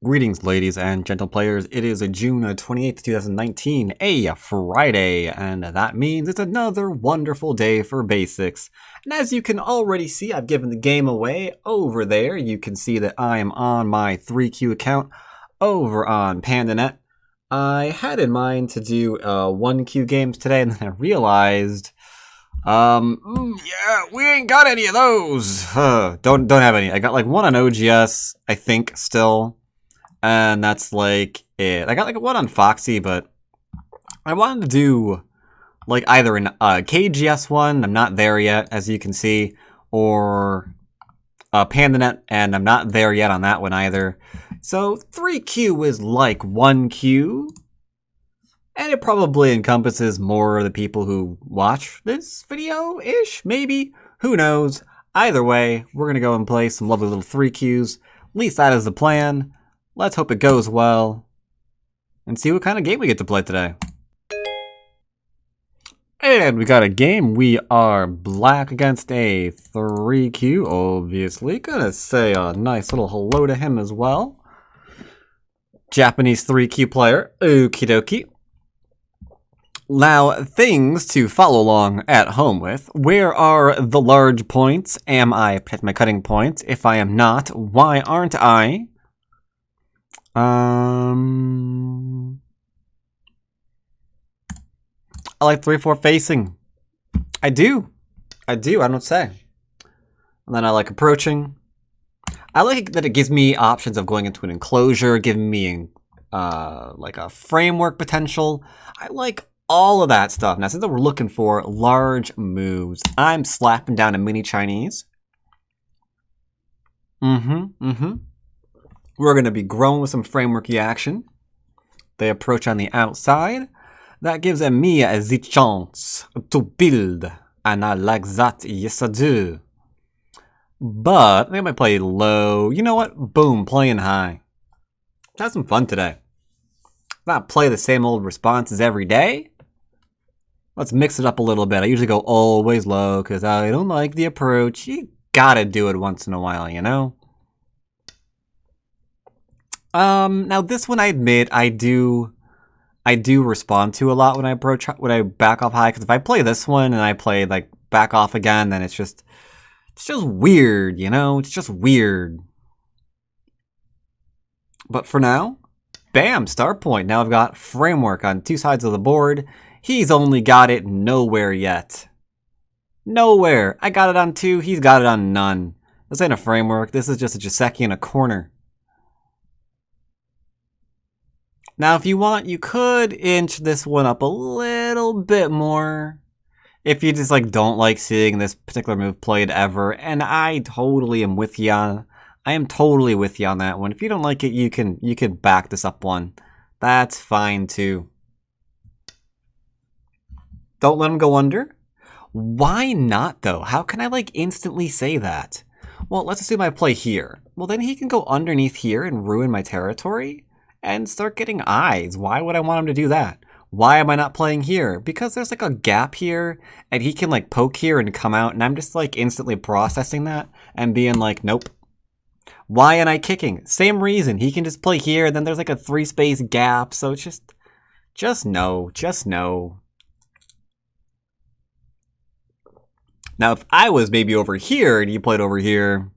Greetings, ladies and gentle players. It is June 28th, 2019, a Friday, and that means it's another wonderful day for basics. And as you can already see, I've given the game away over there. You can see that I am on my 3Q account over on PandaNet. I had in mind to do 1Q games today, and then I realized, yeah, we ain't got any of those. Don't have any. I got like one on OGS, I think, still. And that's like it. I got like one on Foxy, but I wanted to do like either an KGS one, I'm not there yet, as you can see, or PandaNet, and I'm not there yet on that one either. So 3Q is like 1Q, and it probably encompasses more of the people who watch this video-ish, maybe? Who knows? Either way, we're going to go and play some lovely little 3Qs. At least that is the plan. Let's hope it goes well, and see what kind of game we get to play today. And we got a game. We are black against a 3Q, obviously. Gonna say a nice little hello to him as well. Japanese 3Q player, okie dokie. Now, things to follow along at home with. Where are the large points? Am I at my cutting points? If I am not, why aren't I? I like 3-4 facing. I do, I don't say. And then I like approaching. I like that it gives me options of going into an enclosure, giving me like a framework potential. I like all of that stuff. Now, since we're looking for large moves, I'm slapping down a mini Chinese. We're going to be growing with some frameworky action. They approach on the outside. That gives me the chance to build. And I like that. Yes, I do. But I think I might play low. You know what? Boom, playing high. Have some fun today. Not play the same old responses every day. Let's mix it up a little bit. I usually go always low because I don't like the approach. You gotta do it once in a while, you know? Now this one I admit I do respond to a lot when I back off high, because if I play this one and I play like back off again, then it's just weird, you know? It's just weird. But for now, bam, start point. Now I've got framework on two sides of the board. He's only got it nowhere yet. Nowhere. I got it on 2, he's got it on none. This ain't a framework, this is just a Joseki in a corner. Now, if you want, you could inch this one up a little bit more. If you just like don't like seeing this particular move played ever, and I totally am with you on. I am totally with you on that one. If you don't like it, you can back this up one. That's fine too. Don't let him go under. Why not though? How can I like instantly say that? Well, let's assume I play here. Well, then he can go underneath here and ruin my territory and start getting eyes. Why would I want him to do that? Why am I not playing here? Because there's like a gap here, and he can like poke here and come out, and I'm just like instantly processing that and being like, nope. Why am I kicking? Same reason. He can just play here, and then there's like a 3-space gap, so it's just no. Now, if I was maybe over here, and he played over here,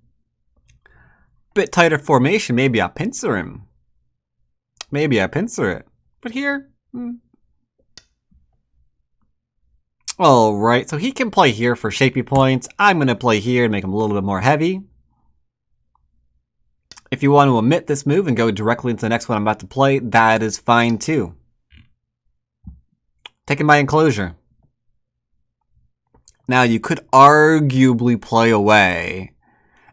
bit tighter formation, maybe I pincer him. Maybe I pincer it. But here, Alright, so he can play here for shapey points. I'm going to play here and make him a little bit more heavy. If you want to omit this move and go directly into the next one I'm about to play, that is fine too. Taking my enclosure. Now, you could arguably play away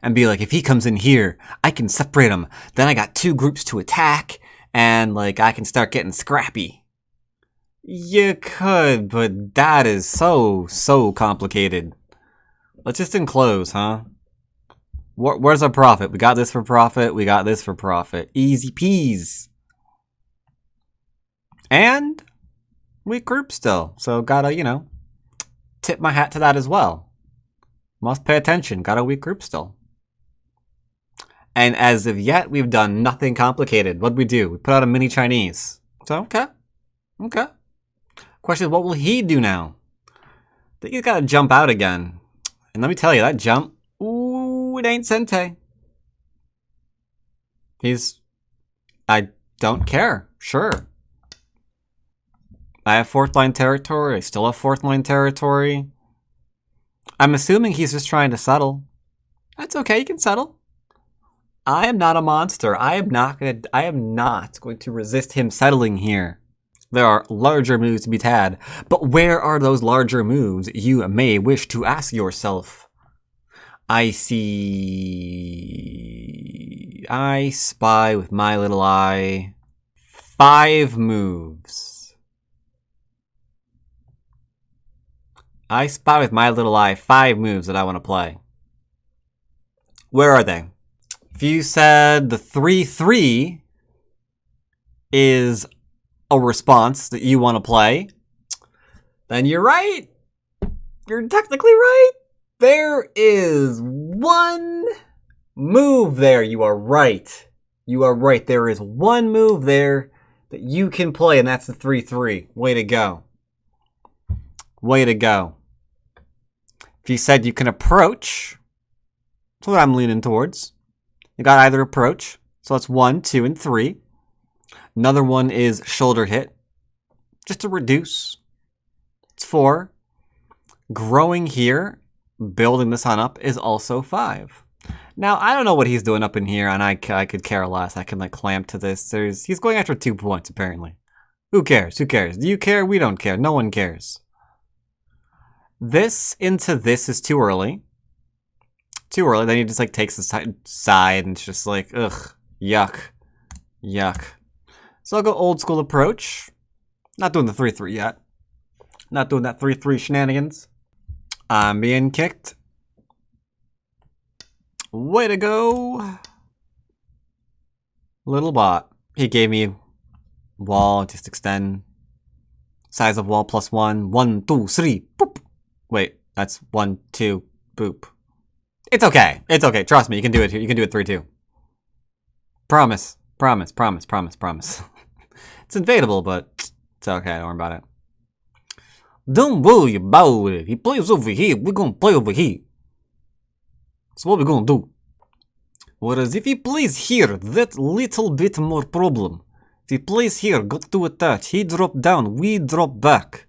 and be like, if he comes in here, I can separate him. Then I got 2 groups to attack. And, like, I can start getting scrappy. You could, but that is so complicated. Let's just enclose, huh? Where's our profit? We got this for profit. We got this for profit. Easy peas. And we group still. So gotta, you know, tip my hat to that as well. Must pay attention. Got a weak group still. And as of yet, we've done nothing complicated. What'd we do? We put out a mini Chinese. So, okay. Okay. Question is, what will he do now? I think he's got to jump out again. And let me tell you, that jump, ooh, it ain't Sente. I don't care. Sure. I have 4th line territory. I still have 4th line territory. I'm assuming he's just trying to settle. That's okay, you can settle. I am not a monster. I am not going to resist him settling here. There are larger moves to be had, but where are those larger moves, you may wish to ask yourself? I spy with my little eye 5 moves. I spy with my little eye 5 moves that I want to play. Where are they? If you said the 3-3 is a response that you want to play, then you're right. You're technically right. There is 1 move there. You are right. You are right. There is 1 move there that you can play, and that's the 3-3. Way to go. Way to go. If you said you can approach, that's what I'm leaning towards. You got either approach, so that's 1, 2, and 3. Another one is shoulder hit, just to reduce. It's 4. Growing here, building this on up, is also 5. Now, I don't know what he's doing up in here, and I could care less. I can, like, clamp to this. He's going after 2 points, apparently. Who cares? Who cares? Do you care? We don't care. No one cares. This into this is too early. Too early. Then he just, like, takes the side, and it's just like, ugh, yuck, yuck. So I'll go old school approach. Not doing the 3-3 yet. Not doing that 3-3 shenanigans. I'm being kicked. Way to go. Little bot. He gave me wall, just extend. Size of wall +1. 1, 2, 3. Boop. Wait, that's 1, 2, boop. It's okay. It's okay. Trust me, you can do it here. You can do it 3-2. Promise. Promise, promise, promise, promise. It's invadable, but it's okay. Don't worry about it. Don't worry about it. He plays over here. We're gonna play over here. That's what we're gonna do. Whereas if he plays here, that's little bit more problem. If he plays here, got to attach. He drop down. We drop back.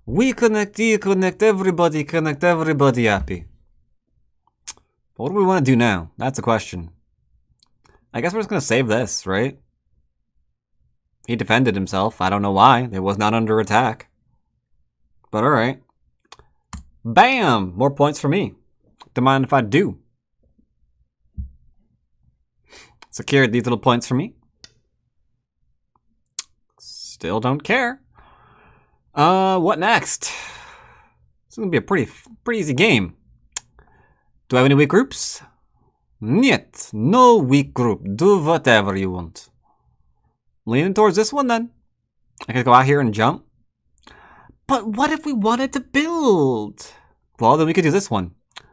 We connect, he connect, everybody happy. But what do we want to do now? That's a question. I guess we're just going to save this, right? He defended himself. I don't know why. It was not under attack. But alright. Bam! More points for me. Don't mind if I do. Secured these little points for me. Still don't care. What next? This is going to be a pretty easy game. Do I have any weak groups? Niet. No weak group. Do whatever you want. Leaning towards this one then. I could go out here and jump. But what if we wanted to build? Well, then we could do this one.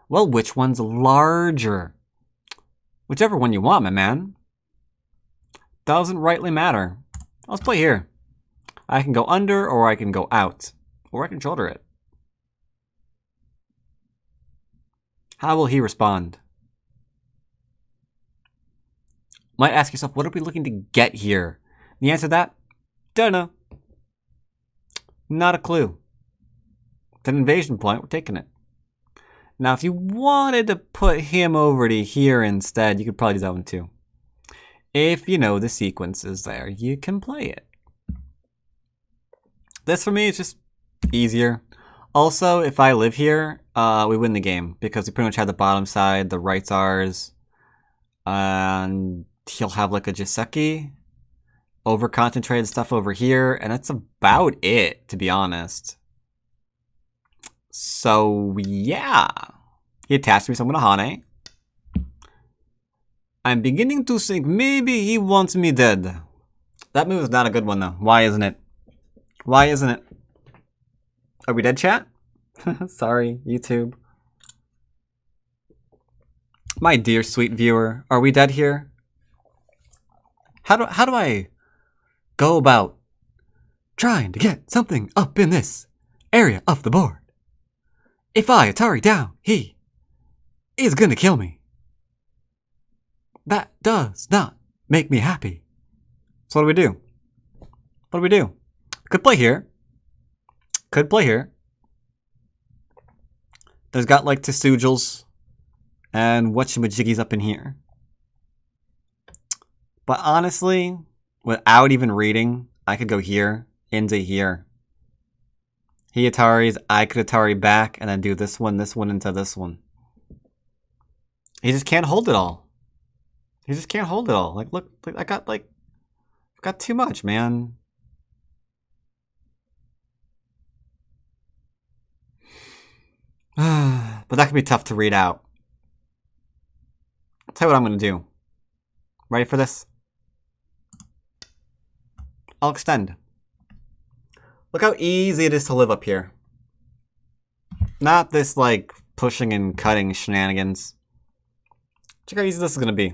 Well, which one's larger? Whichever one you want, my man. Doesn't rightly matter. Let's play here. I can go under, or I can go out. Or I can shoulder it. How will he respond? Might ask yourself, what are we looking to get here? The answer to that? Don't know. Not a clue. It's an invasion point. We're taking it. Now, if you wanted to put him over to here instead, you could probably do that one too. If you know the sequence is there, you can play it. This, for me, is just easier. Also, if I live here, we win the game because we pretty much have the bottom side, the right's ours, and he'll have like a Jiseki, over-concentrated stuff over here, and that's about it, to be honest. So, yeah. He attached me someone to Hane. I'm beginning to think maybe he wants me dead. That move is not a good one, though. Why isn't it? Why isn't it? Are we dead, chat? Sorry, YouTube. My dear sweet viewer, are we dead here? How do I go about trying to get something up in this area of the board? If I Atari down, he is gonna kill me. That does not make me happy. So what do we do? What do we do? Could play here. Could play here. There's got like Tesugils and whatchamajiggies up in here. But honestly, without even reading, I could go here into here. He Ataris, I could Atari back, and then do this one into this one. He just can't hold it all. He just can't hold it all. Like, look, I got too much, man. But that can be tough to read out. I'll tell you what I'm going to do. Ready for this? I'll extend. Look how easy it is to live up here. Not this, like, pushing and cutting shenanigans. Check how easy this is going to be.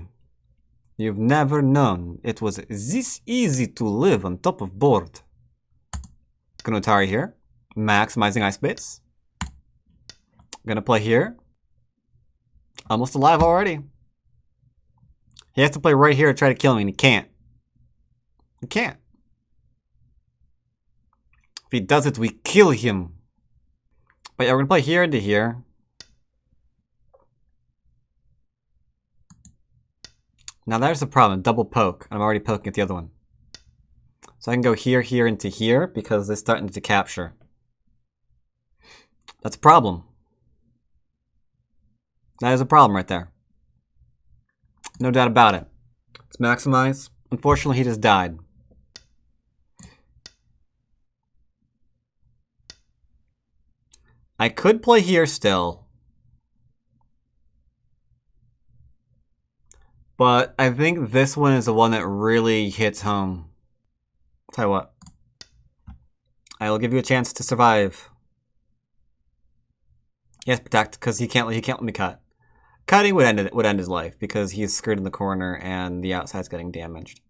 You've never known it was this easy to live on top of board. Gonna Atari here. Maximizing ice base. Gonna play here. Almost alive already. He has to play right here to try to kill me, and he can't. He can't. If he does it, we kill him. But yeah, we're gonna play here into here. Now there's the problem, double poke. I'm already poking at the other one. So I can go here, here, into here, because they're starting to capture. That's a problem. That is a problem right there. No doubt about it. Let's maximize. Unfortunately, he just died. I could play here still. But I think this one is the one that really hits home. Tell you what. I will give you a chance to survive. Yes, protect, because he can't let me cut. Cutting would end his life because he's screwed in the corner and the outside's getting damaged.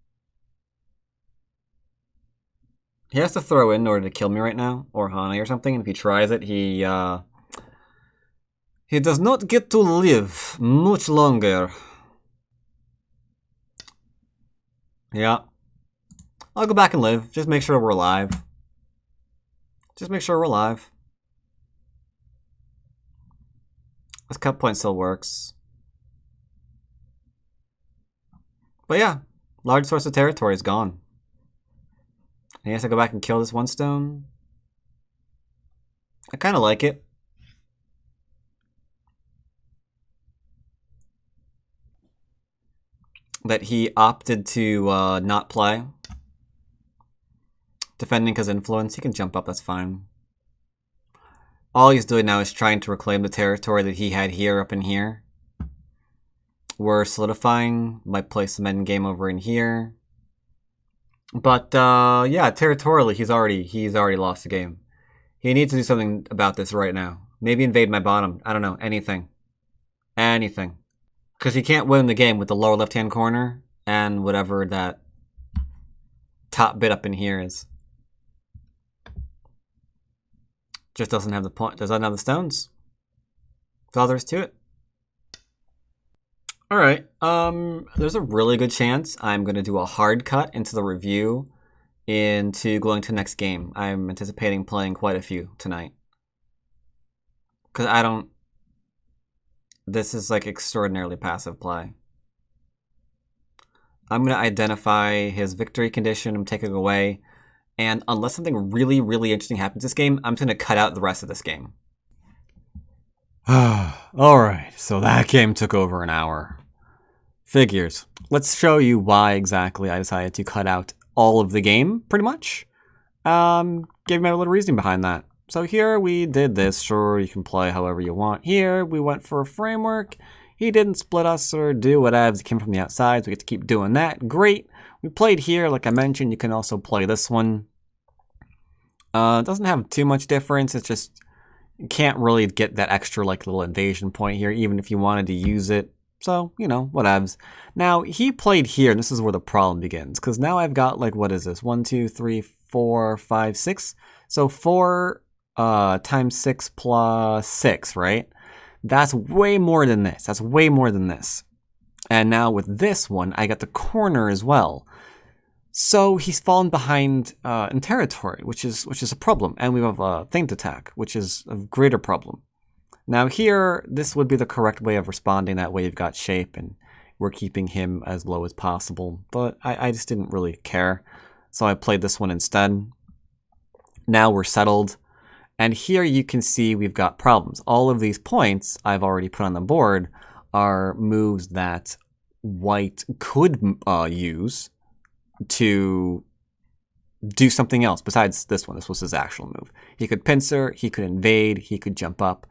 He has to throw in order to kill me right now, or Hane or something. And if he tries it, he does not get to live much longer. Yeah. I'll go back and live. Just make sure we're alive. Just make sure we're alive. This cut point still works. But yeah, large source of territory is gone. I guess I go back and kill this one stone. I kind of like it. That he opted to not play. Defending his influence, he can jump up, that's fine. All he's doing now is trying to reclaim the territory that he had here up in here. We're solidifying, might play some endgame over in here. But yeah, territorially he's already lost the game. He needs to do something about this right now. Maybe invade my bottom. I don't know, anything. Anything. Because he can't win the game with the lower left-hand corner and whatever that top bit up in here is. Just doesn't have the point. Doesn't have the stones. That's all there is to it. All right. There's a really good chance I'm going to do a hard cut into the review into going to next game. I'm anticipating playing quite a few tonight. Because I don't... This is like extraordinarily passive play. I'm going to identify his victory condition. I'm taking it away. And unless something really, really interesting happens this game, I'm going to cut out the rest of this game. Alright, so that game took over an hour. Figures. Let's show you why exactly I decided to cut out all of the game, pretty much. Give me a little reasoning behind that. So here we did this. Sure, you can play however you want. Here we went for a framework. He didn't split us or do whatever. He came from the outside, so we get to keep doing that. Great. We played here, like I mentioned. You can also play this one. It doesn't have too much difference. It's just you can't really get that extra like little invasion point here, even if you wanted to use it. So, you know, whatevs. Now, he played here, and this is where the problem begins. Because now I've got, like, what is this? 1, 2, 3, 4, 5, 6. So 4 times 6 plus 6, right? That's way more than this. That's way more than this. And now with this one, I got the corner as well. So he's fallen behind in territory, which is a problem. And we have a feint attack, which is a greater problem. Now here, this would be the correct way of responding. That way you've got shape and we're keeping him as low as possible. But I just didn't really care. So I played this one instead. Now we're settled. And here you can see we've got problems. All of these points I've already put on the board are moves that white could use to do something else besides this one. This was his actual move. He could pincer, he could invade, he could jump up.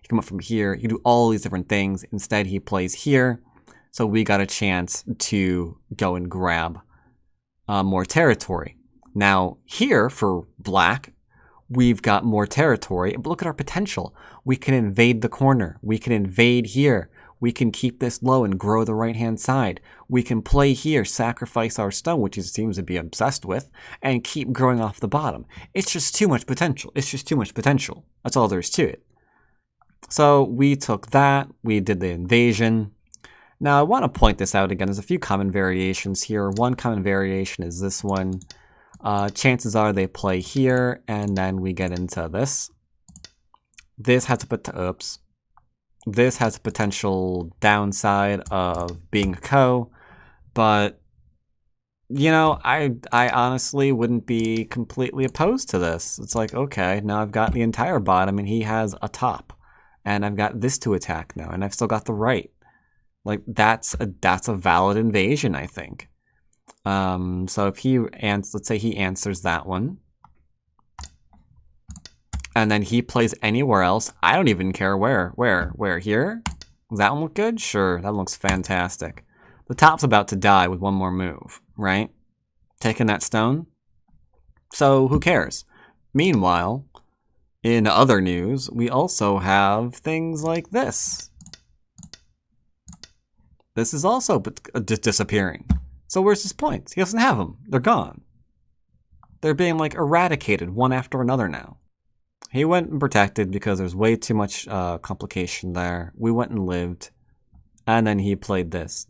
Come up from here, you do all these different things. Instead, he plays here, so we got a chance to go and grab more territory. Now, here, for black, we've got more territory, but look at our potential. We can invade the corner. We can invade here. We can keep this low and grow the right-hand side. We can play here, sacrifice our stone, which he seems to be obsessed with, and keep growing off the bottom. It's just too much potential. It's just too much potential. That's all there is to it. So we took that, we did the invasion. Now I want to point this out again, there's a few common variations here. One common variation is this one. Chances are they play here, and then we get into this. This has a This has a potential downside of being a co, but you know, I honestly wouldn't be completely opposed to this. It's like, okay, now I've got the entire bottom and he has a top. And I've got this to attack now, and I've still got the right. Like, that's a valid invasion, I think. So if he let's say he answers that one, and then he plays anywhere else, I don't even care where here? Does that one look good? Sure, that looks fantastic. The top's about to die with one more move, right? Taking that stone. So who cares? Meanwhile, in other news, we also have things like this. This is also disappearing. So where's his points? He doesn't have them. They're gone. They're being like eradicated one after another now. He went and protected because there's way too much complication there. We went and lived. And then he played this.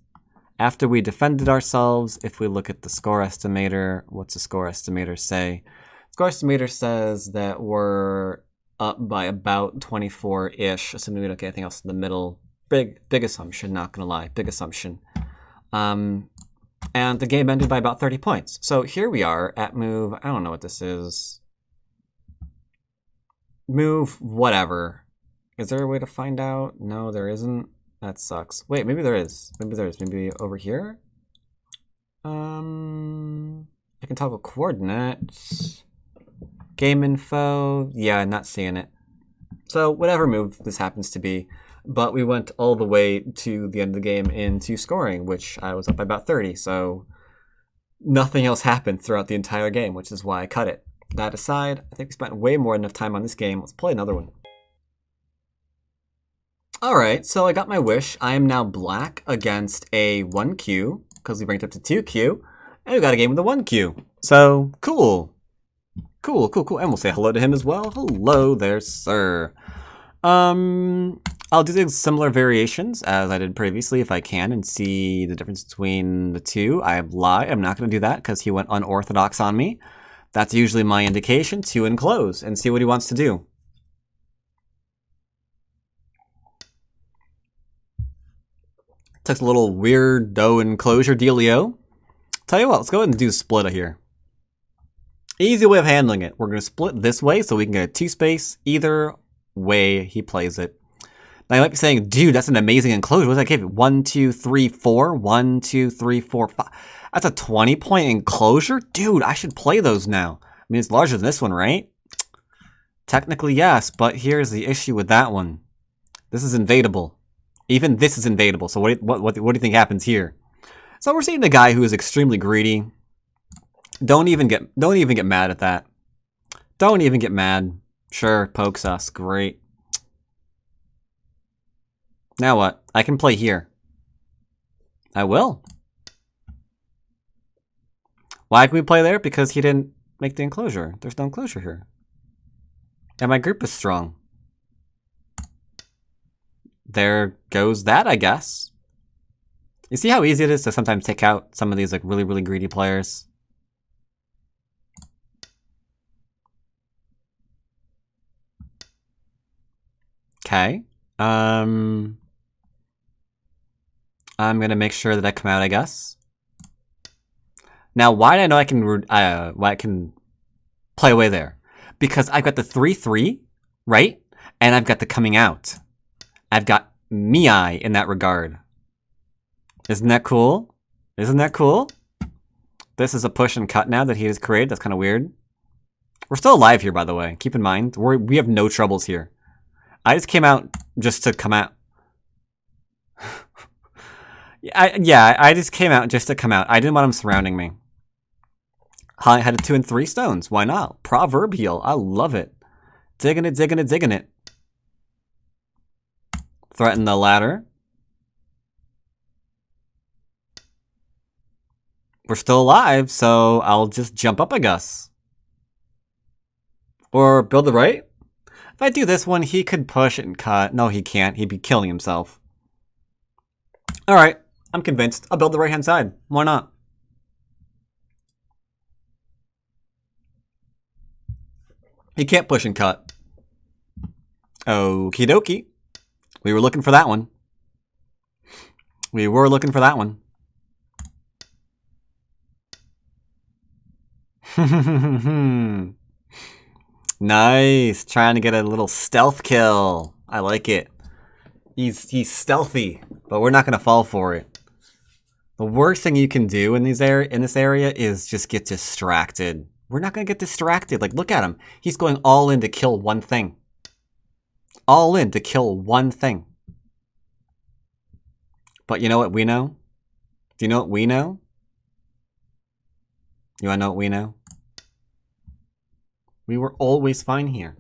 After we defended ourselves, if we look at the score estimator, what's the score estimator say? Score estimator says that we're up by about 24-ish, assuming we don't get anything else in the middle. Big assumption, not gonna lie, big assumption. And the game ended by about 30 points. So here we are at move, I don't know what this is. Move whatever. Is there a way to find out? No, there isn't. That sucks. Wait, maybe there is. Maybe over here? I can toggle coordinates. Game info. Yeah, not seeing it. So whatever move this happens to be. But we went all the way to the end of the game into scoring, which I was up by about 30. So nothing else happened throughout the entire game, which is why I cut it. That aside, I think we spent way more than enough time on this game. Let's play another one. Alright, so I got my wish. I am now black against a 1Q, because we ranked up to 2Q, and we got a game with a 1Q. So, cool. Cool. And we'll say hello to him as well. Hello there, sir. I'll do the similar variations as I did previously if I can and see the difference between the two. I lied. I'm not going to do that because he went unorthodox on me. That's usually my indication to enclose and see what he wants to do. Takes a little weirdo enclosure dealio. Tell you what, let's go ahead and do split here. Easy way of handling it. We're going to split this way so we can get a 2-space either way he plays it. Now you might be saying, dude, that's an amazing enclosure. What does that give you? 1, 2, 3, 4. 1, 2, 3, 4, 5. That's a 20-point enclosure? Dude, I should play those now. I mean, it's larger than this one, right? Technically, yes, but here's the issue with that one. This is invadable. Even this is invadable. So what do you think happens here? So we're seeing a guy who is extremely greedy. Don't even get mad at that. Don't even get mad. Sure, pokes us. Great. Now what? I can play here. I will. Why can we play there? Because he didn't make the enclosure. There's no enclosure here. And my group is strong. There goes that, I guess. You see how easy it is to sometimes take out some of these like really, really greedy players? Okay. I'm gonna make sure that I come out, I guess. Now, why do I know I can play away there? Because I've got the 3/3, right? And I've got the coming out. I've got Miai in that regard. Isn't that cool? Isn't that cool? This is a push and cut now that he has created. That's kind of weird. We're still alive here, by the way. Keep in mind, we have no troubles here. I just came out just to come out. I just came out just to come out. I didn't want him surrounding me. I had a 2 and 3 stones. Why not? Proverbial. I love it. Digging it, digging it, digging it. Threaten the ladder. We're still alive, so I'll just jump up, I guess. Or build the right. If I do this one, he could push and cut. No, he can't. He'd be killing himself. Alright, I'm convinced. I'll build the right-hand side. Why not? He can't push and cut. Okie dokie. We were looking for that one. We were looking for that one. Nice. Trying to get a little stealth kill. I like it. He's stealthy, but we're not going to fall for it. The worst thing you can do in this area is just get distracted. We're not going to get distracted. Like, look at him. He's going all in to kill one thing. All in to kill one thing. But you know what we know? Do you know what we know? You want to know what we know? We were always fine here.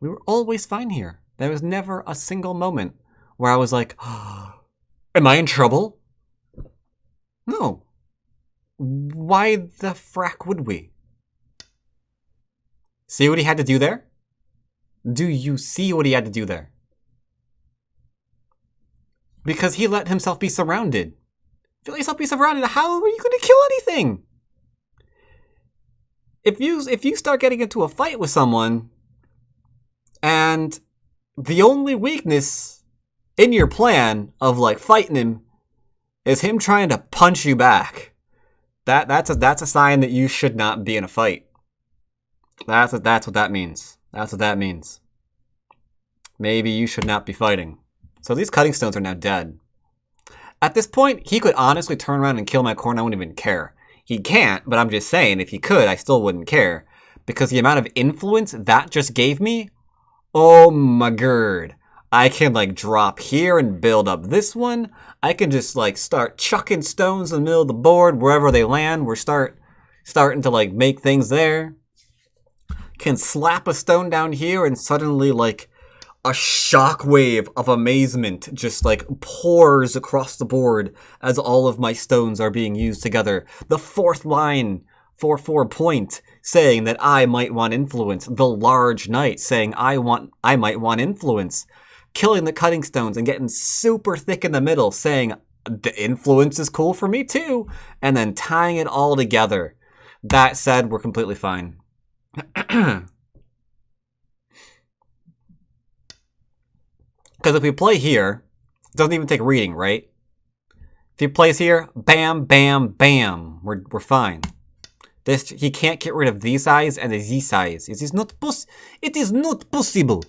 We were always fine here. There was never a single moment where I was like, oh, am I in trouble? No. Why the frack would we? See what he had to do there? Do you see what he had to do there? Because he let himself be surrounded. If you let yourself be surrounded, how are you going to kill anything? If you start getting into a fight with someone, and the only weakness in your plan of like fighting him is him trying to punch you back, that's a sign that you should not be in a fight. That's what that means. That's what that means. Maybe you should not be fighting. So these cutting stones are now dead. At this point, he could honestly turn around and kill my corn. I wouldn't even care. He can't, but I'm just saying, if he could, I still wouldn't care. Because the amount of influence that just gave me, oh my god. I can like drop here and build up this one. I can just like start chucking stones in the middle of the board wherever they land. We're starting to like make things there. Can slap a stone down here and suddenly like a shockwave of amazement just like pours across the board as all of my stones are being used together. The fourth line for 4 point saying that I might want influence. The large knight saying I might want influence. Killing the cutting stones and getting super thick in the middle saying the influence is cool for me too. And then tying it all together. That said, we're completely fine. Because if we play here, it doesn't even take reading, right? If he plays here, bam, bam, bam, we're fine. He can't get rid of these eyes and the these eyes. It is not possible.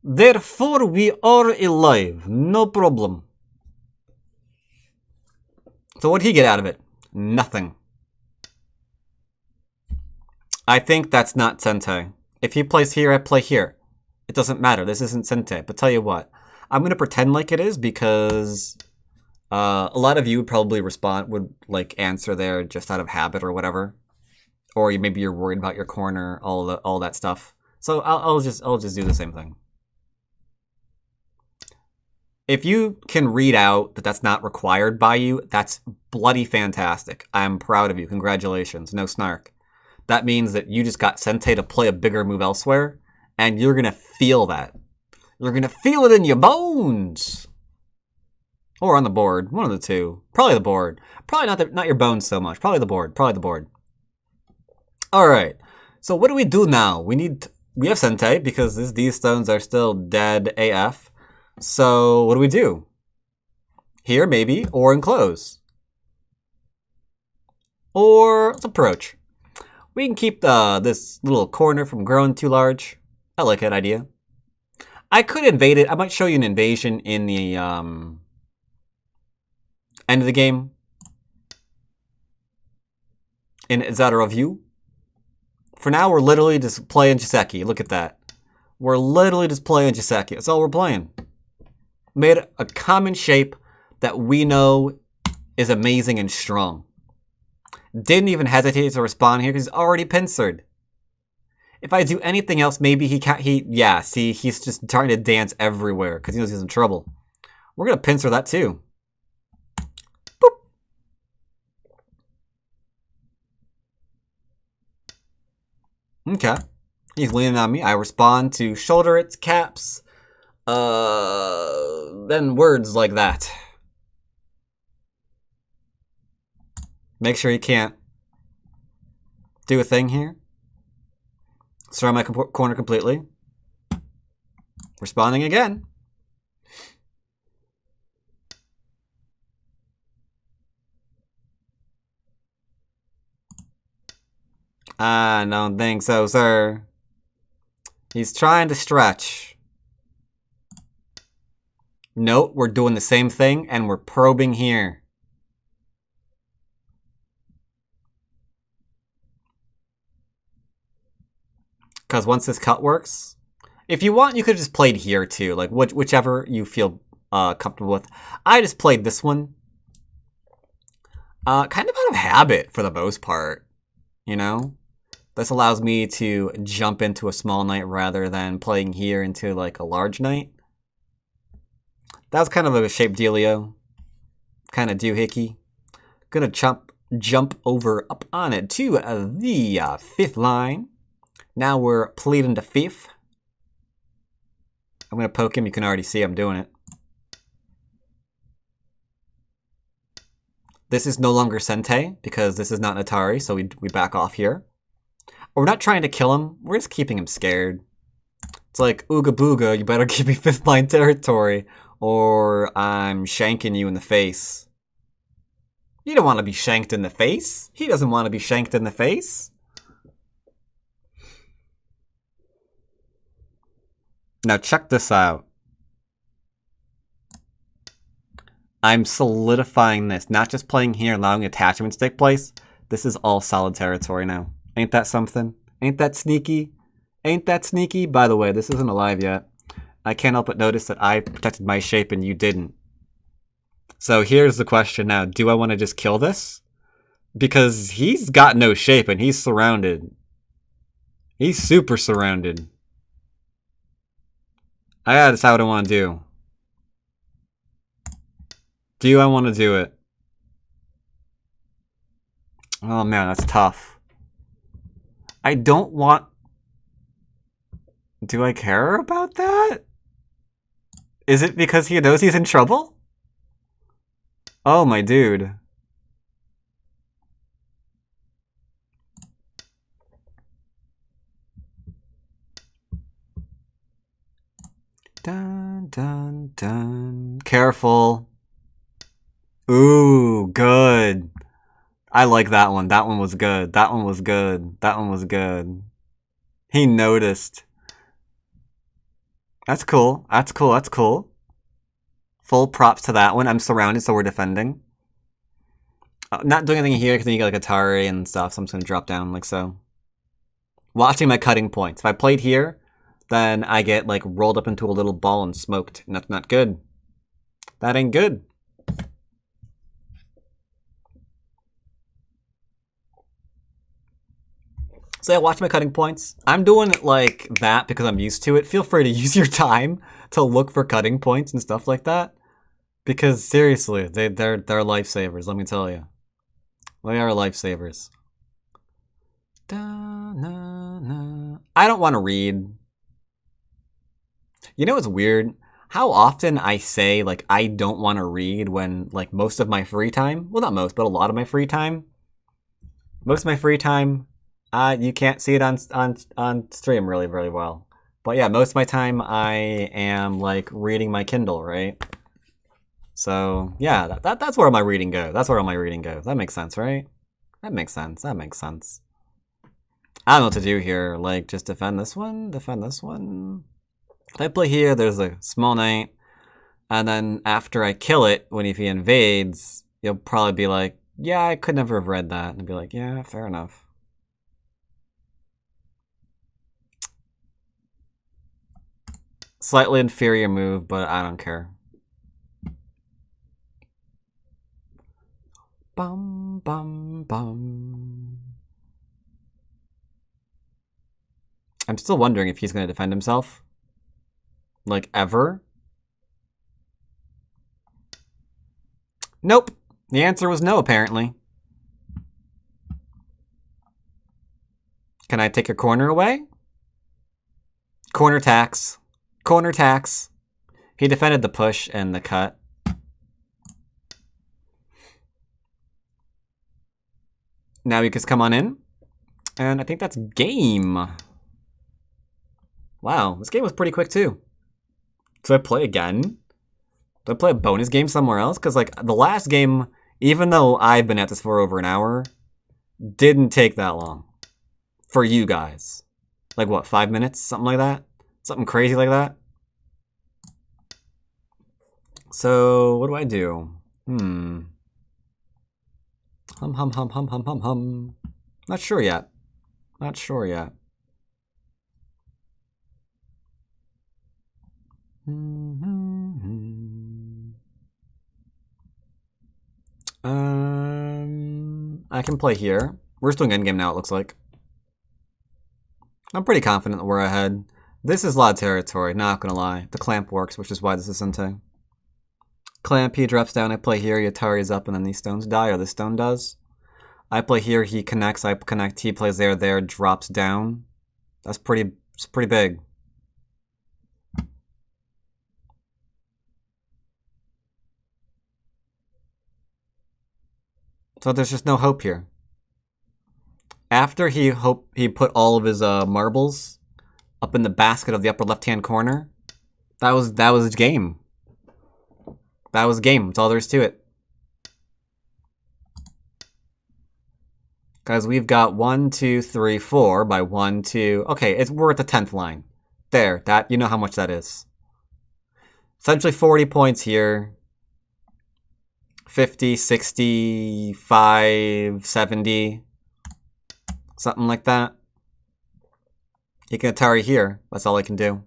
Therefore, we are alive. No problem. So what did he get out of it? Nothing. I think that's not Sente. If he plays here, I play here. It doesn't matter. This isn't Sente. But tell you what, I'm going to pretend like it is because a lot of you would probably would like answer there just out of habit or whatever. Or maybe you're worried about your corner, all that stuff. So I'll just do the same thing. If you can read out that that's not required by you, that's bloody fantastic. I'm proud of you. Congratulations. No snark. That means that you just got Sente to play a bigger move elsewhere, and you're going to feel that. You're going to feel it in your bones. Or on the board. One of the two. Probably the board. Probably not your bones so much. Probably the board. Probably the board. Alright. So what do we do now? We have Sente, because these stones are still dead AF. So what do? Here, maybe, or enclose. Or let's approach. We can keep this little corner from growing too large. I like that idea. I could invade it. I might show you an invasion in the end of the game. In Zara View. For now, we're literally just playing Jiseki. Look at that. We're literally just playing Jiseki. That's all we're playing. Made a common shape that we know is amazing and strong. Didn't even hesitate to respond here because he's already pincered. If I do anything else, maybe he can't. Yeah, see, he's just trying to dance everywhere because he knows he's in trouble. We're going to pincer that too. Boop. Okay. He's leaning on me. I respond to shoulder its caps. Then words like that. Make sure he can't do a thing here. Surround my corner completely. Responding again. I don't think so, sir. He's trying to stretch. Note, we're doing the same thing, and we're probing here. Because once this cut works, if you want, you could have just played here too, like whichever you feel comfortable with. I just played this one, kind of out of habit for the most part, you know? This allows me to jump into a small knight rather than playing here into like a large knight. That was kind of a shape dealio. Kind of doohickey. Gonna jump over up on it to the 5th line. Now we're pleading to 5th. I'm gonna poke him. You can already see I'm doing it. This is no longer Sente because this is not an Atari, so we back off here. We're not trying to kill him. We're just keeping him scared. It's like, ooga booga, you better give me 5th line territory or I'm shanking you in the face. You don't want to be shanked in the face. He doesn't want to be shanked in the face. Now check this out. I'm solidifying this, not just playing here, allowing attachments to take place. This is all solid territory now. Ain't that something? Ain't that sneaky? Ain't that sneaky? By the way, this isn't alive yet. I can't help but notice that I protected my shape and you didn't. So here's the question now. Do I want to just kill this? Because he's got no shape and he's surrounded. He's super surrounded. I gotta decide what I want to do. Do I want to do it? Oh man, that's tough. I don't want... Do I care about that? Is it because he knows he's in trouble? Oh, my dude. Dun, dun, dun. Careful. Ooh, good. I like that one. That one was good. That one was good. That one was good. He noticed. That's cool. That's cool. That's cool. Full props to that one. I'm surrounded, so we're defending. Not doing anything here because then you get like Atari and stuff, so I'm just going to drop down like so. Watching my cutting points. If I played here, then I get like rolled up into a little ball and smoked. And that's not good. That ain't good. So yeah, watch my cutting points. I'm doing it like that because I'm used to it. Feel free to use your time to look for cutting points and stuff like that. Because seriously, they're lifesavers, let me tell you. They are lifesavers. I don't want to read. You know what's weird? How often I say, like, I don't want to read when, like, most of my free time, well, not most, but a lot of my free time, you can't see it on stream really, really well. But yeah, most of my time I am, like, reading my Kindle, right? So, yeah, that's where my reading goes. That's where all my reading goes. That makes sense, right? That makes sense. That makes sense. I don't know what to do here. Like, just defend this one? Defend this one? If I play here, there's a small knight. And then after I kill it, if he invades, you'll probably be like, yeah, I could never have read that. And be like, yeah, fair enough. Slightly inferior move, but I don't care. Bum, bum, bum. I'm still wondering if he's going to defend himself. Like, ever? Nope. The answer was no, apparently. Can I take a corner away? Corner tax. Corner tax. He defended the push and the cut. Now you can come on in. And I think that's game. Wow, this game was pretty quick too. Should I play again? Do I play a bonus game somewhere else? Because like the last game, even though I've been at this for over an hour, didn't take that long. For you guys. Like what, 5 minutes? Something like that? Something crazy like that? So, what do I do? Hum. Not sure yet. Not sure yet. I can play here. We're just doing endgame now, it looks like. I'm pretty confident that we're ahead. This is a lot of territory, not gonna lie. The clamp works, which is why this is Sente. Clamp, he drops down, I play here, Yatari is up, and then these stones die, or this stone does. I play here, he connects, I connect, he plays there, drops down. It's pretty big. So there's just no hope here. After he put all of his marbles up in the basket of the upper left-hand corner, that was game. That was game. That's all there is to it. Guys, we've got 1, 2, 3, 4 by 1, 2. Okay, we're at the 10th line. There, you know how much that is. Essentially 40 points here. 50, 65, 70. Something like that. He can Atari here. That's all I can do.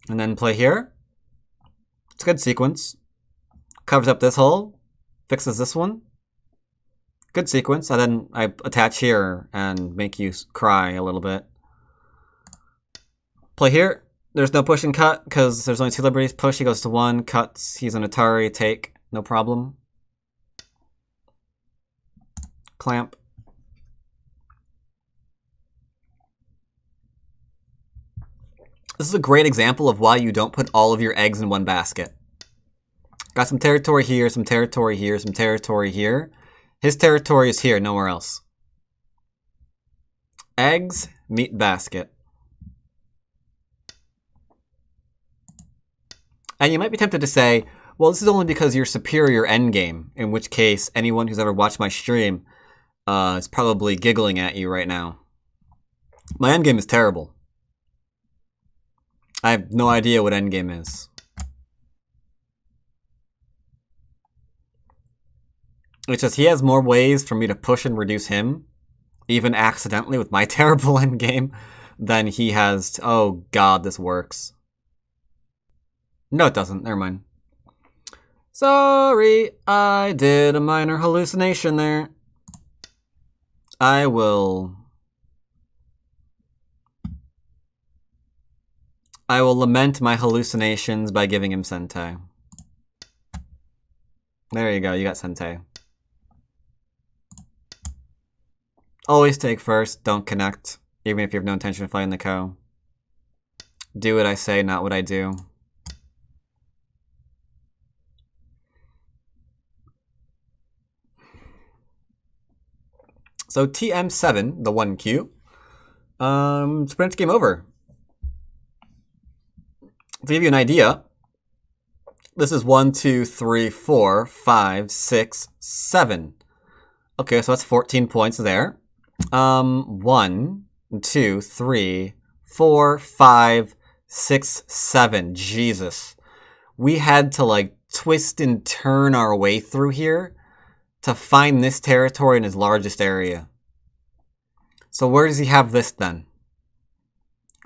And then play here. It's a good sequence. Covers up this hole. Fixes this one. Good sequence. And then I attach here and make you cry a little bit. Play here. There's no push and cut because there's only 2 liberties. Push, he goes to 1. Cuts, he's an Atari. Take, no problem. Clamp. This is a great example of why you don't put all of your eggs in one basket. Got some territory here, some territory here, some territory here. His territory is here, nowhere else. Eggs, meat basket. And you might be tempted to say, well, this is only because you're superior endgame, in which case anyone who's ever watched my stream is probably giggling at you right now. My endgame is terrible. I have no idea what endgame is. It's just he has more ways for me to push and reduce him, even accidentally with my terrible endgame, than he has to, oh god, this works. No, it doesn't. Never mind. Sorry, I did a minor hallucination there. I will lament my hallucinations by giving him Sentei. There you go, you got Sentei. Always take first, don't connect, even if you have no intention of fighting the Ko. Do what I say, not what I do. So TM7, the 1Q, sprint game over. To give you an idea, this is 1, 2, 3, 4, 5, 6, 7. Okay, so that's 14 points there. 1, 2, 3, 4, 5, 6, 7. Jesus. We had to like twist and turn our way through here to find this territory in his largest area. So where does he have this then?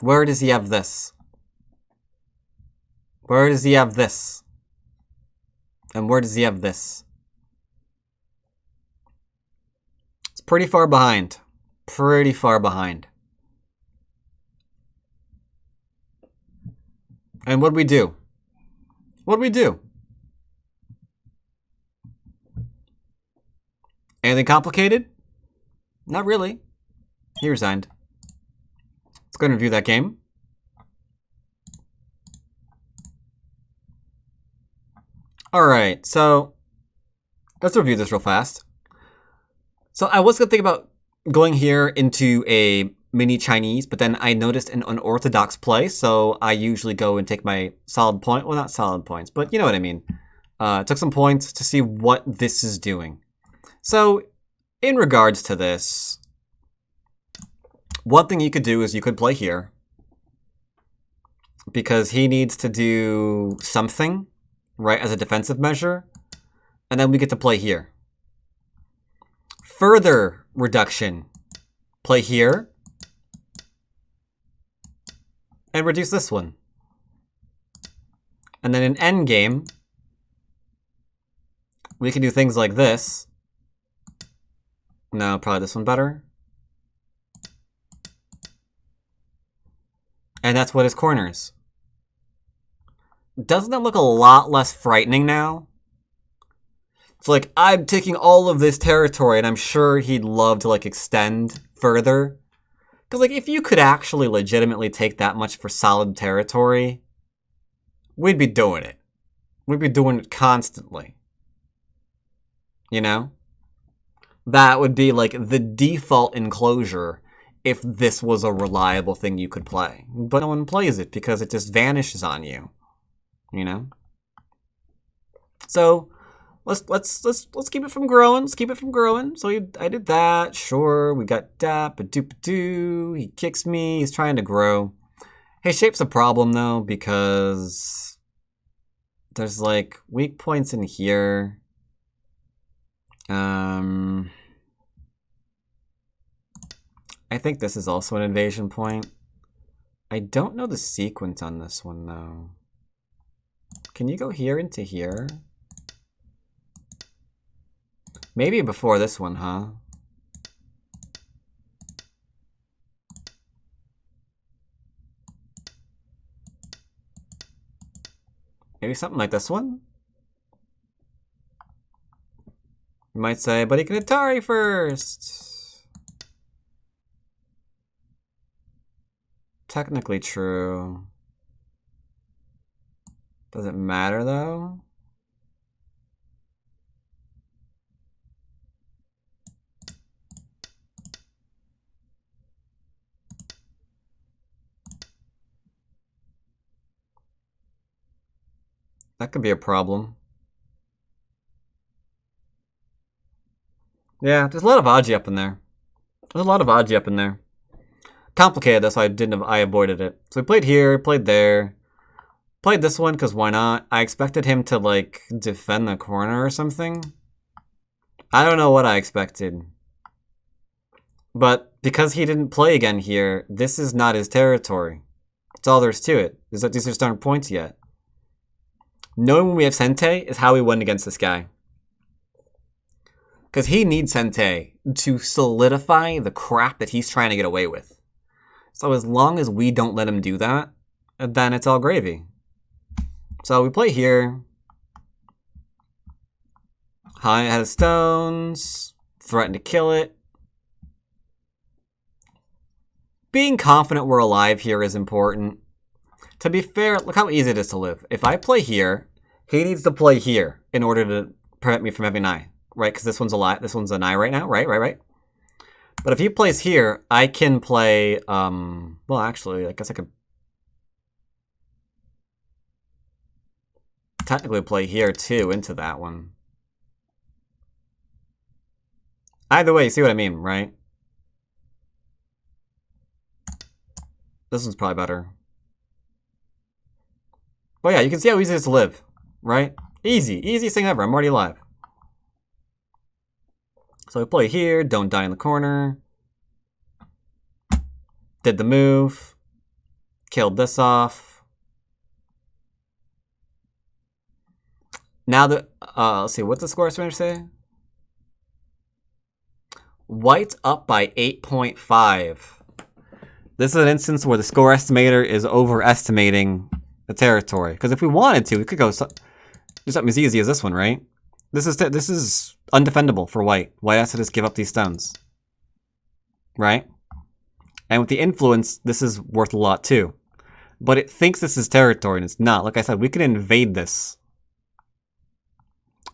Where does he have this? Where does he have this? And where does he have this? It's pretty far behind. Pretty far behind. And what'd we do? What'd we do? Anything complicated? Not really. He resigned. Let's go and review that game. Alright, so let's review this real fast. So I was going to think about going here into a mini Chinese, but then I noticed an unorthodox play, so I usually go and take my solid point. Well, not solid points, but you know what I mean. Took some points to see what this is doing. So in regards to this, one thing you could do is you could play here because he needs to do something, right, as a defensive measure, and then we get to play here. Further reduction, play here, and reduce this one. And then in endgame, we can do things like this. No, probably this one better. And that's what his corners. Doesn't that look a lot less frightening now? It's like, I'm taking all of this territory, and I'm sure he'd love to, like, extend further. Because, like, if you could actually legitimately take that much for solid territory, we'd be doing it. We'd be doing it constantly. You know? That would be, like, the default enclosure if this was a reliable thing you could play. But no one plays it because it just vanishes on you. You know? So let's keep it from growing. Let's keep it from growing. So I did that. Sure, we got that. Baduk. He kicks me. He's trying to grow. His shape's a problem though because there's like weak points in here. I think this is also an invasion point. I don't know the sequence on this one though. Can you go here into here? Maybe before this one, huh? Maybe something like this one? You might say, but he can Atari first. Technically true. Does it matter though? That could be a problem. Yeah, there's a lot of Aji up in there. There's a lot of Aji up in there. Complicated, that's why I avoided it. So we played here, played there. Played this one because why not? I expected him to like defend the corner or something. I don't know what I expected. But because he didn't play again here, this is not his territory. That's all there's to it. These just aren't points yet. Knowing when we have Sente is how we win against this guy. Because he needs Sente to solidify the crap that he's trying to get away with. So as long as we don't let him do that, then it's all gravy. So we play here. High ahead of stones. Threaten to kill it. Being confident we're alive here is important. To be fair, look how easy it is to live. If I play here, he needs to play here in order to prevent me from having an eye. Right, because this one's alive. This one's an eye right now. Right. But if he plays here, I can play... well, actually, I guess I could... technically play here, too, into that one. Either way, you see what I mean, right? This one's probably better. But yeah, you can see how easy it is to live, right? Easy. Easiest thing ever. I'm already alive. So we play here, don't die in the corner. Did the move. Killed this off. Now that, let's see, what's the score estimator say? White's up by 8.5. This is an instance where the score estimator is overestimating the territory. Because if we wanted to, we could go do something as easy as this one, right? This is undefendable for White. White has to just give up these stones. Right? And with the influence, this is worth a lot too. But it thinks this is territory, and it's not. Like I said, we can invade this.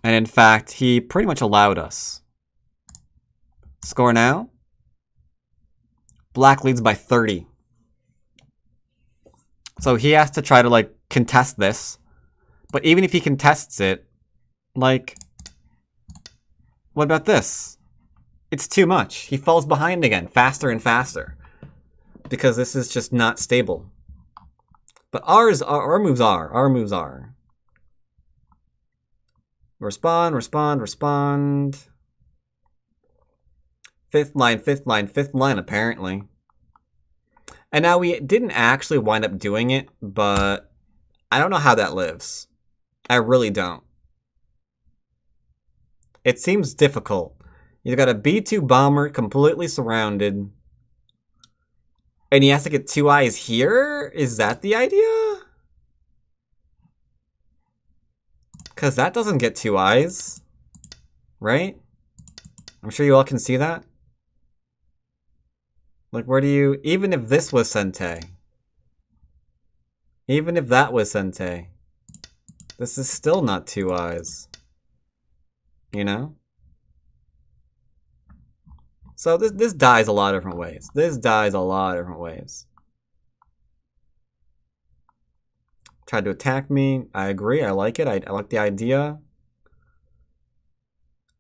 And in fact, he pretty much allowed us. Score now. Black leads by 30. So he has to try to, like, contest this. But even if he contests it, like... what about this? It's too much. He falls behind again, faster and faster. Because this is just not stable. But our moves are. Our moves are. Respond, respond, respond. Fifth line, apparently. And now we didn't actually wind up doing it, but I don't know how that lives. I really don't. It seems difficult. You've got a B2 bomber completely surrounded. And he has to get 2 eyes here? Is that the idea? Because that doesn't get 2 eyes. Right? I'm sure you all can see that. Like, where do you... even if this was Sente. Even if that was Sente. This is still not 2 eyes. You know? So this dies a lot of different ways. This dies a lot of different ways. Tried to attack me. I agree. I like it. I like the idea.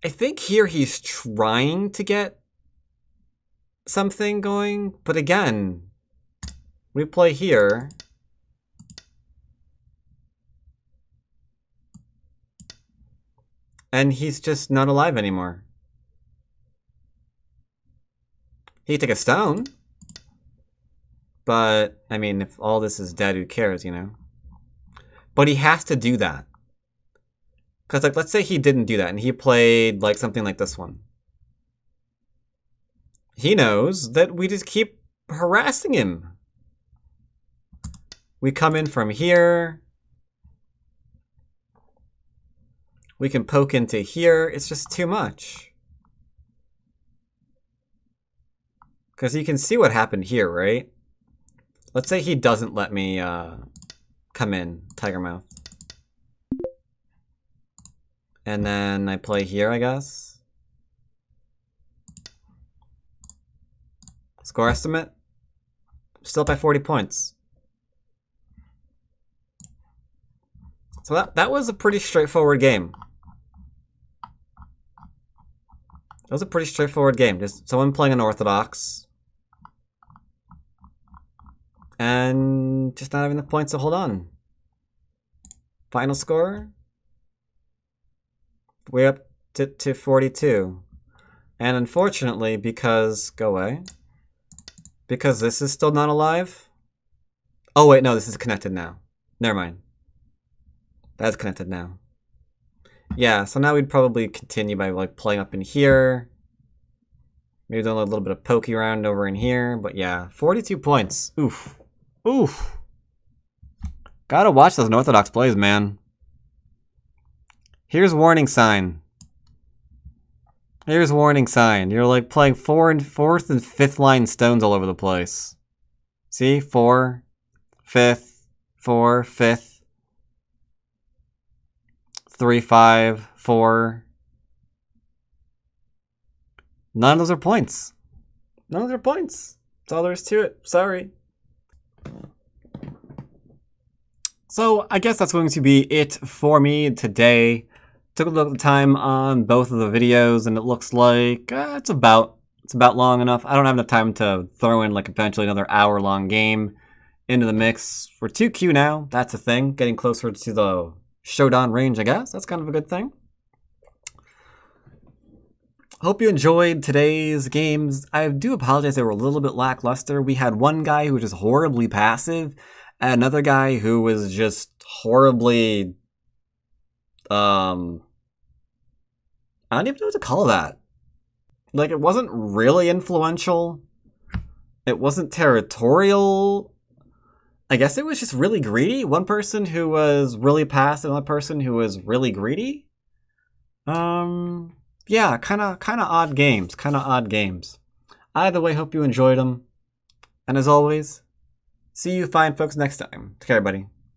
I think here he's trying to get something going. But again, we play here. And he's just not alive anymore. He can take a stone. But, I mean, if all this is dead, who cares, you know? But he has to do that. Because, like, let's say he didn't do that and he played, like, something like this one. He knows that we just keep harassing him. We come in from here. We can poke into here. It's just too much. Because you can see what happened here, right? Let's say he doesn't let me come in, Tiger Mouth. And then I play here, I guess. Score estimate? Still up by 40 points. So that was a pretty straightforward game. That was a pretty straightforward game. Just someone playing unorthodox. And just not having the points to hold on. Final score? We're up to 42. And unfortunately, because... go away. Because this is still not alive. Oh wait, no, this is connected now. Never mind. That's connected now. Yeah, so now we'd probably continue by like playing up in here. Maybe doing a little bit of pokey around over in here. But yeah, 42 points. Oof. Oof. Gotta watch those unorthodox plays, man. Here's warning sign. Here's warning sign. You're like playing fourth and fifth line stones all over the place. See? 4, 5th, 4, 5th, 3, 5, 4. None of those are points. None of those are points. That's all there is to it. Sorry. So I guess that's going to be it for me today. Took a look at the time on both of the videos, and it looks like it's about long enough. I don't have enough time to throw in like eventually another hour-long game into the mix. We're 2Q now. That's a thing. Getting closer to the showdown range, I guess. That's kind of a good thing. Hope you enjoyed today's games. I do apologize, they were a little bit lackluster. We had one guy who was just horribly passive, and another guy who was just horribly, I don't even know what to call that. Like, it wasn't really influential. It wasn't territorial. I guess it was just really greedy. One person who was really passive, another person who was really greedy. Yeah, kind of odd games. Either way, hope you enjoyed them. And as always, see you fine folks next time. Take care, everybody.